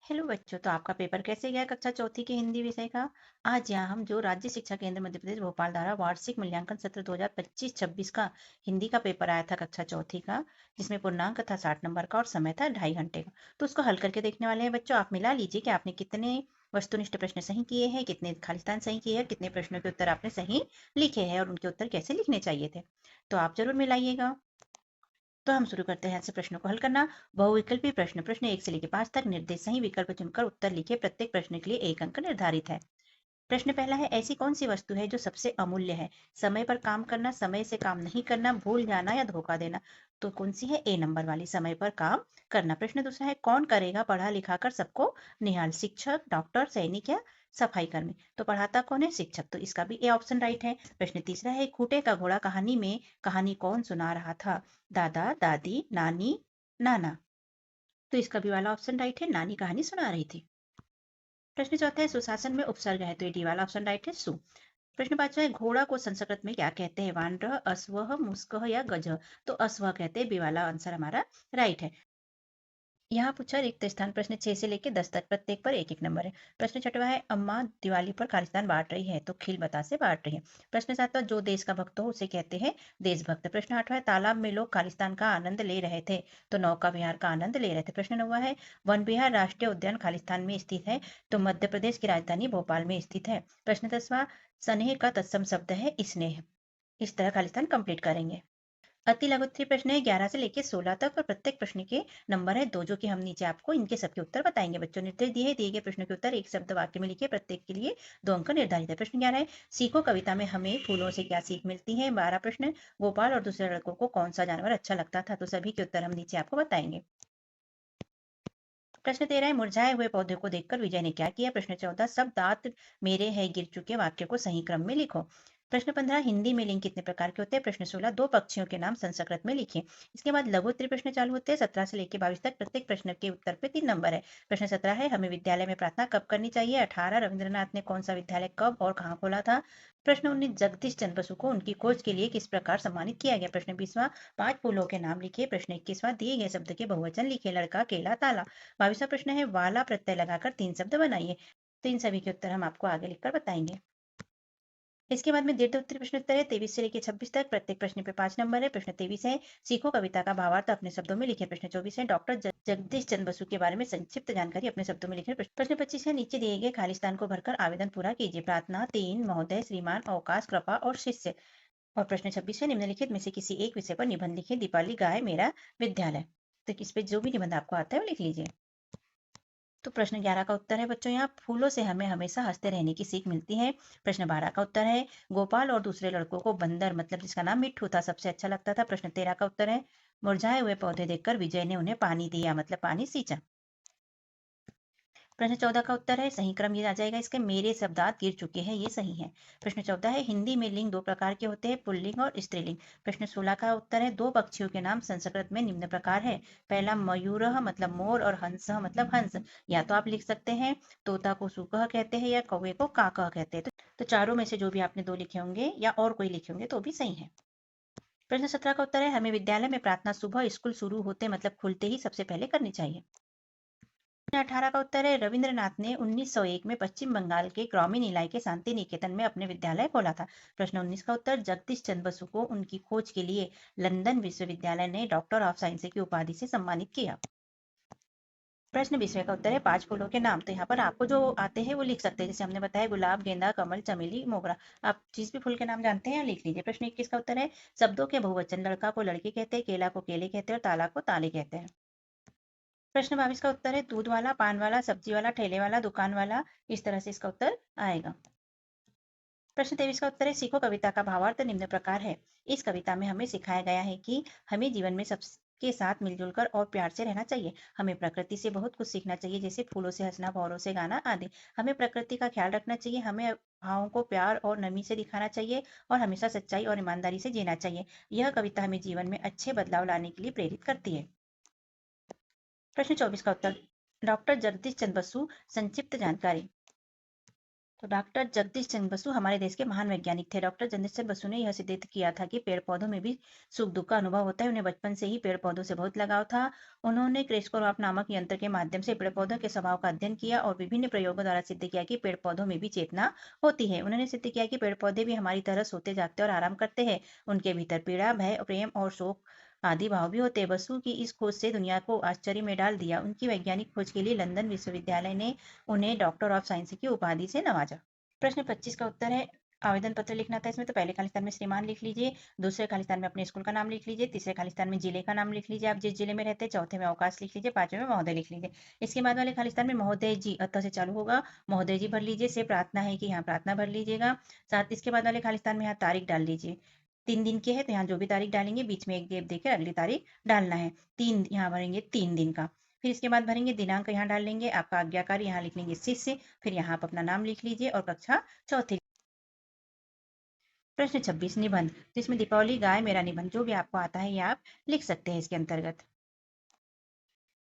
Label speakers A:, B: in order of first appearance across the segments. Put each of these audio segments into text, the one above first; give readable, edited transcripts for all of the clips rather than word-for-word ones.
A: Hello बच्चों, तो आपका पेपर कैसे गया कक्षा चौथी के हिंदी विषय का। आज यहाँ हम जो राज्य शिक्षा केंद्र मध्य प्रदेश भोपाल द्वारा वार्षिक मूल्यांकन सत्र 2025-26 का हिंदी का पेपर आया था कक्षा चौथी का, जिसमें पूर्णांक था 60 नंबर का और समय था 2.5 घंटे का। तो उसको हल करके देखने वाले हैं बच्चों। आप मिला लीजिए कि आपने कितने वस्तुनिष्ठ प्रश्न सही किए हैं, कितने खालिस्तान सही किए हैं, कितने प्रश्नों के उत्तर आपने सही लिखे हैं और उनके उत्तर कैसे लिखने चाहिए थे। तो आप जरूर मिलाइएगा। तो हम शुरू करते हैं से प्रश्नों को हल करना। बहुविकल्पी प्रश्न, प्रश्न 1 से लेकर 5 तक निर्देश सही विकल्प चुनकर उत्तर लिखे। प्रत्येक प्रश्न के लिए 1 अंक निर्धारित है। प्रश्न पहला है, ऐसी कौन सी वस्तु है जो सबसे अमूल्य है? समय पर काम करना, समय से काम नहीं करना, भूल जाना या धोखा देना। तो कौन सी है? ए नंबर वाली, समय पर काम करना। प्रश्न दूसरा है, कौन करेगा पढ़ा लिखा कर सबको निहाल? शिक्षक, डॉक्टर, सैनिक या सफाई कर्मी। तो पढ़ाता कौन है? शिक्षक। तो इसका भी ए ऑप्शन राइट है। प्रश्न तीसरा है, खूंटे का घोड़ा कहानी में कहानी कौन सुना रहा था? दादा, दादी, नानी, नाना। तो इसका भी वाला ऑप्शन राइट है, नानी कहानी सुना रही थी। प्रश्न चौथा है, सुशासन में उपसर्ग है, तो ये डी वाला ऑप्शन राइट है, सु। प्रश्न पांचवा है, घोड़ा को संस्कृत में क्या कहते हैं? वानरः, अश्वः, मुष्कः या गजः। तो अश्व कहते हैं, बी वाला आंसर हमारा राइट है। यहाँ पूछा रिक्त स्थान, प्रश्न 6 से लेकर 10 तक, प्रत्येक पर 1-1 नंबर है। प्रश्न छठवा है, अम्मा दिवाली पर खालिस्तान बांट रही है, तो खील बता से बांट रही है। प्रश्न सातवां, जो देश का भक्त हो उसे कहते हैं देशभक्त। प्रश्न आठवां है, तालाब में लोग खालिस्तान का आनंद ले रहे थे, तो नौका विहार का आनंद ले रहे थे। प्रश्न नौवां है, वन विहार राष्ट्रीय उद्यान खालिस्तान में स्थित है, तो मध्य प्रदेश की राजधानी भोपाल में स्थित है। प्रश्न 10वां, स्नेह का तत्सम शब्द है स्नेह। इस तरह खालिस्तान कंप्लीट करेंगे। अति लघुत्तरीय प्रश्न है 11 से लेकर 16 तक और प्रत्येक प्रश्न के नंबर है 2, जो कि हम नीचे आपको इनके सबके उत्तर बताएंगे। बच्चों निर्देश दिए गए प्रश्नों के उत्तर एक शब्द वाक्य में लिखे, प्रत्येक के लिए 2 अंक निर्धारित है। प्रश्न 11 है, सीखो कविता में हमें फूलों से क्या सीख मिलती है? 12 प्रश्न, गोपाल और दूसरे लड़कों को कौन सा जानवर अच्छा लगता था? तो सभी के उत्तर हम नीचे आपको बताएंगे। प्रश्न 13 है, मुरझाए हुए पौधे को देखकर विजय ने क्या किया? प्रश्न 14, सब दांत मेरे हैं गिर चुके वाक्य को सही क्रम में लिखो। प्रश्न 15, हिंदी में लिंग कितने प्रकार के होते हैं? प्रश्न 16, दो पक्षियों के नाम संस्कृत में लिखिए। इसके बाद लघु उत्तरीय प्रश्न चालू होते हैं 17 से लेकर 22 तक, प्रत्येक प्रश्न के उत्तर पे 3 नंबर है। प्रश्न 17 है, हमें विद्यालय में प्रार्थना कब करनी चाहिए? 18, रविंद्रनाथ ने कौन सा विद्यालय कब और कहाँ खोला था? प्रश्न 19, जगदीश चंद्र बसु को उनकी खोज के लिए किस प्रकार सम्मानित किया गया? प्रश्न 20वां, 5 फूलों के नाम लिखिए। प्रश्न 21वां, दिए गए शब्द के बहुवचन लिखिए। लड़का, केला, ताला। 22वां प्रश्न है, वाला प्रत्यय लगाकर 3 शब्द बनाइए। तो इन सभी के उत्तर हम आपको आगे लिखकर बताएंगे। इसके बाद में दीर्घ उत्तरीय प्रश्न उत्तर है 23 से लेकर 26 तक, प्रत्येक प्रश्न पे 5 नंबर है। प्रश्न 23 है, सीखो कविता का भावार्थ अपने शब्दों में लिखे। प्रश्न 24 है, डॉक्टर जगदीश चंद्र बसु के बारे में संक्षिप्त जानकारी अपने शब्दों में लिखे। प्रश्न 25 है, नीचे दिए गए खालिस्तान को भरकर आवेदन पूरा कीजिए। प्रार्थना, 3, महोदय, श्रीमान, अवकाश, कृपा और शिष्य। और प्रश्न 26 है, निम्नलिखित में से किसी एक विषय पर निबंध लिखिए। दीपाली, गाय, मेरा विद्यालय। तो इस पे जो भी निबंध आपको आता है वो लिख लीजिए। तो प्रश्न 11 का उत्तर है बच्चों, यहाँ फूलों से हमें हमेशा हंसते रहने की सीख मिलती है। प्रश्न 12 का उत्तर है, गोपाल और दूसरे लड़कों को बंदर मतलब जिसका नाम मिट्ठू था सबसे अच्छा लगता था। प्रश्न 13 का उत्तर है, मुरझाए हुए पौधे देखकर विजय ने उन्हें पानी दिया मतलब पानी सींचा। प्रश्न 14 का उत्तर है, सही क्रम ये आ जाएगा इसके, मेरे शब्दात गिर चुके हैं, ये सही है। प्रश्न 14 है, हिंदी में लिंग 2 प्रकार के होते हैं, पुल्लिंग और स्त्रीलिंग। प्रश्न 16 का उत्तर है, दो पक्षियों के नाम संस्कृत में निम्न प्रकार है। पहला मयूरः मतलब मोर और हंसः मतलब हंस। या तो आप लिख सकते हैं तोता को सुकह कहते हैं या कौवे को काकह कहते हैं। तो चारों में से जो भी आपने 2 लिखे होंगे या और कोई लिखे होंगे तो भी सही है। प्रश्न 17 का उत्तर है, हमें विद्यालय में प्रार्थना सुबह स्कूल शुरू होते मतलब खुलते ही सबसे पहले करनी चाहिए। प्रश्न 18 का उत्तर है, रविंद्रनाथ ने 1901 में पश्चिम बंगाल के ग्रामीण इलाके शांति निकेतन में अपने विद्यालय खोला था। प्रश्न 19 का उत्तर, जगदीश चंद्र बसु को उनकी खोज के लिए लंदन विश्वविद्यालय ने डॉक्टर ऑफ साइंस की उपाधि से सम्मानित किया। प्रश्न 20वें का उत्तर है, 5 फूलों के नाम। तो यहाँ पर आपको जो आते हैं वो लिख सकते हैं, जैसे हमने बताया गुलाब, गेंदा, कमल, चमेली, मोगरा। आप जिस भी फूल के नाम जानते हैं लिख लीजिए। प्रश्न 21 का उत्तर है, शब्दों के बहुवचन, लड़का को लड़के कहते हैं, केला को केले कहते हैं और ताला को ताले कहते हैं। प्रश्न 22 का उत्तर है, दूध वाला, पान वाला, सब्जी वाला, ठेले वाला, दुकान वाला। इस तरह से इसका उत्तर आएगा। प्रश्न 23 का उत्तर है, सीखो कविता का भावार्थ निम्न प्रकार है। इस कविता में हमें सिखाया गया है कि हमें जीवन में सबके साथ मिलजुल कर और प्यार से रहना चाहिए। हमें प्रकृति से बहुत कुछ सीखना चाहिए, जैसे फूलों से हंसना, भौरों से गाना आदि। हमें प्रकृति का ख्याल रखना चाहिए, हमें भावों को प्यार और नमी से दिखाना चाहिए और हमेशा सच्चाई और ईमानदारी से जीना चाहिए। यह कविता हमें जीवन में अच्छे बदलाव लाने के लिए प्रेरित करती है। प्रश्न 24 का उत्तर, डॉक्टर जगदीश चंद्र बसु संक्षिप्त जानकारी। तो डॉक्टर जगदीश चंद्र बसु हमारे देश के महान वैज्ञानिक थे। डॉक्टर जगदीश चंद्र बसु ने यह सिद्ध किया था कि पेड़ पौधों में भी सुख दुख का अनुभव होता है। उन्हें बचपन से ही पेड़ पौधों से बहुत लगाव था। उन्होंने क्रेस्कोग्राफ नामक यंत्र के माध्यम से पेड़ पौधों के स्वभाव का अध्ययन किया और विभिन्न प्रयोगों द्वारा सिद्ध किया कि पेड़ पौधों में भी चेतना होती है। उन्होंने सिद्ध किया कि पेड़ पौधे भी हमारी तरह सोते जागते और आराम करते हैं। उनके भीतर पीड़ा भय प्रेम और शोक आदि भाव भी होते हैं। बसु की इस खोज से दुनिया को आश्चर्य में डाल दिया। उनकी वैज्ञानिक खोज के लिए लंदन विश्वविद्यालय ने उन्हें डॉक्टर ऑफ साइंस की उपाधि से नवाजा। प्रश्न 25 का उत्तर है आवेदन पत्र लिखना था इसमें। तो पहले खालिस्तान में श्रीमान लिख लीजिए, दूसरे खालिस्तान में अपने स्कूल का नाम लिख लीजिए, तीसरे खालिस्तान में जिले का नाम लिख लीजिए आप जिस जिले में रहते हैं, चौथे में अवकाश लिख लीजिए, पांचवें में महोदय लिख लीजिए। इसके बाद वाले खालिस्तान में महोदय जी अतः से चालू होगा, महोदय जी भर लीजिए। से प्रार्थना है कि यहाँ प्रार्थना भर लीजिएगा। साथ इसके बाद वाले खालिस्तान में यहाँ तारीख डाल लीजिए। 3 दिन के है तो यहाँ जो भी तारीख डालेंगे बीच में एक गैप देकर अगली तारीख डालना है। 3 यहाँ भरेंगे 3 दिन का। फिर इसके बाद भरेंगे दिनांक यहाँ डाल लेंगे, आपका आज्ञाकारी यहाँ लिख लेंगे शिष्य, फिर यहाँ आप अपना नाम लिख लीजिए और कक्षा चौथी। प्रश्न 26 निबंध। तो इसमें दीपावली गाय मेरा निबंध जो भी आपको आता है ये आप लिख सकते हैं इसके अंतर्गत।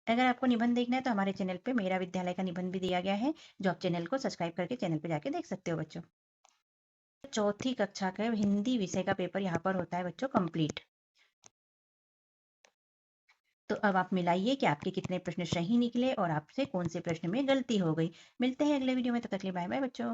A: अगर आपको निबंध देखना है तो हमारे चैनल पे मेरा विद्यालय का निबंध भी दिया गया है, जो आप चैनल को सब्सक्राइब करके चैनल पे जाके देख सकते हो बच्चों। चौथी कक्षा का हिंदी विषय का पेपर यहाँ पर होता है बच्चों कंप्लीट। तो अब आप मिलाइए कि आपके कितने प्रश्न सही निकले और आपसे कौन से प्रश्न में गलती हो गई। मिलते हैं अगले वीडियो में, तब तक के लिए बाय बाय बच्चों।